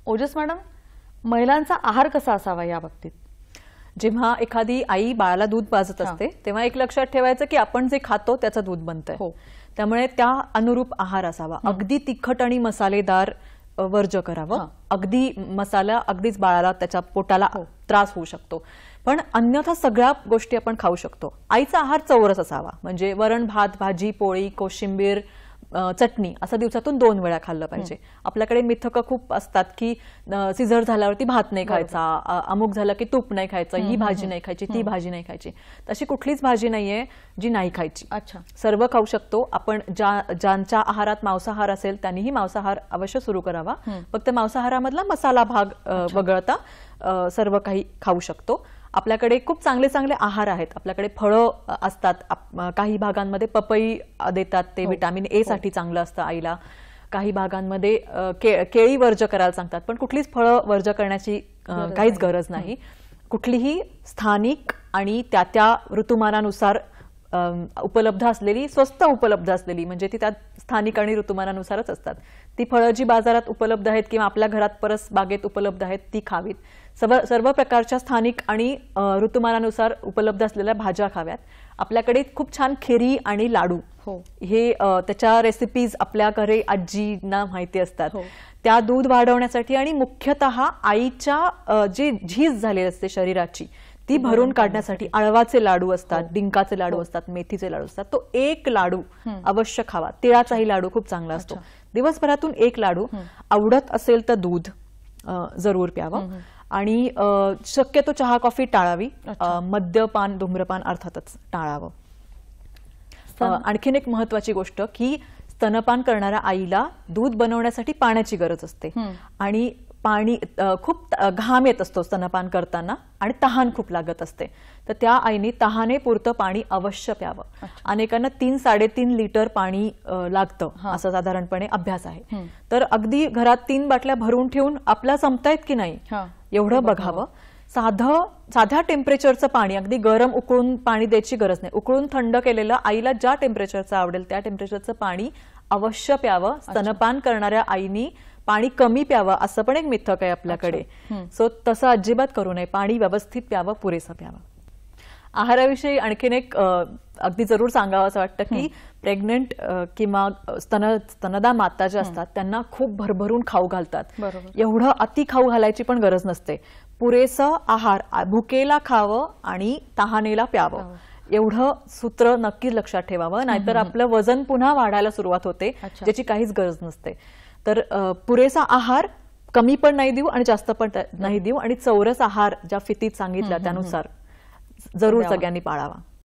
ओजस madam, महिलांचा आहार कसा असावा या बाबतीत? जेव्हा एखादी आई बाळाला दूध पाजत असते तेव्हा एक लक्षात ठेवायचं की आपण जे खातो त्याचं दूध बनतंय, त्यामुळे त्या अनुरूप आहार असावा. अगदी तिखट आणि मसालेदार वर्ज्य करावं. अगदी मसाला अगदीच बाळाला त्याच्या पोटाला त्रास होऊ शकतो, पण अन्यथा सगळ्या गोष्टी आपण खाऊ शकतो. आईचा आहार चौरस असावा, म्हणजे वरण भात, भाजी, पोळी, कोशिंबीर, चटणी असं दिवसातून 2 वेळा खाल्लं पाहिजे. आपल्याकडे मिथकं खूप असतात की सिझर झाल्यावरती भात नाही खायचा, अमुक झालं की तूप नाही खायचं, ही भाजी नाही खायची, ती भाजी नाही खायची. तशी कुठलीच भाजी नाहीये जी नाही खायची. अच्छा, सर्व खाऊ शकतो आपण. ज्यांच्या आहारात मांसाहार असेल त्यांनीही मांसाहार अवश्य सुरू करावा. फक्त मांसाहारामधला मसाला भाग वगळता सर्व काही खाऊ शकतो. आपल्याकडे खूप चांगले चांगले आहार आहेत. आपल्याकडे फळं असतात, काही भागांमध्ये पपई देतात, ते व्हिटॅमिन ए साठी चांगलं असतं आईला. काही भागांमध्ये केळी वर्ज्य करायला सांगतात, पण कुठलीच फळं वर्ज्य करण्याची काहीच गरज नाही. कुठलीही स्थानिक आणि त्या ऋतुमानानुसार उपलब्ध असलेली, स्वस्त उपलब्ध असलेली, म्हणजे ती त्या स्थानिक आणि ऋतुमानानुसारच असतात, ती फळं जी बाजारात उपलब्ध आहेत किंवा आपल्या घरात परस बागेत उपलब्ध आहेत ती खावीत. सर्व प्रकारच्या स्थानिक आणि ऋतुमानानुसार उपलब्ध असलेल्या भाज्या खाव्यात. आपल्याकडे खूप छान खिरी आणि लाडू हे त्याच्या रेसिपीज आपल्याकडे आजींना माहिती असतात. त्या दूध वाढवण्यासाठी आणि मुख्यतः आईच्या जी झीज झालेली असते शरीराची ती भरून काढण्यासाठी अळवाचे लाडू असतात, डिंकाचे लाडू असतात, मेथीचे लाडू असतात. तो एक लाडू अवश्य खावा. तिळाचाही लाडू खूप चांगला असतो. दिवसभरातून एक लाडू. आवडत असेल तर दूध जरूर प्यावं आणि शक्यतो चहा कॉफी टाळावी. मद्यपान, धूम्रपान अर्थातच टाळावं. आणखीन एक महत्वाची गोष्ट की स्तनपान करणाऱ्या आईला दूध बनवण्यासाठी पाण्याची गरज असते आणि पाणी खूप घाम येत असतो स्तनपान करताना आणि तहान खूप लागत असते. तर त्या आईने तहाने पुरतं पाणी अवश्य प्यावं. अनेकांना 3-3.5 लिटर पाणी लागतं असं साधारणपणे अभ्यास आहे. तर अगदी घरात 3 बाटल्या भरून ठेवून आपल्या संपतायत की नाही एवढं बघावं. साध्या टेम्परेचरचं पाणी, अगदी गरम उकळून पाणी द्यायची गरज नाही. उकळून थंड केलेलं आईला ज्या टेम्परेचरचं आवडेल त्या टेम्परेचरचं पाणी अवश्य प्यावं. स्तनपान करणाऱ्या आईनी पाणी कमी प्यावं असं पण एक मिथक आहे आपल्याकडे. सो तसं अजिबात करू नये. पाणी व्यवस्थित प्यावं, पुरेसं प्यावं. आहाराविषयी आणखीन एक अगदी जरूर सांगावं असं वाटतं की प्रेग्नंट किंवा स्तनदा माता ज्या असतात त्यांना खूप भरभरून खाऊ घालतात. एवढं अति खाऊ घालायची पण गरज नसते. पुरेसं आहार, भुकेला खावं आणि तहानेला प्यावं, एवढं सूत्र नक्की लक्षात ठेवावं. नाहीतर आपलं वजन पुन्हा वाढायला सुरुवात होते, ज्याची काहीच गरज नसते. तर पुरेसा आहार कमी पण नाही देऊ आणि जास्त पण नाही देऊ आणि चौरस आहार ज्या फितीत सांगितल्या त्यानुसार जरूर सगळ्यांनी पाळावा.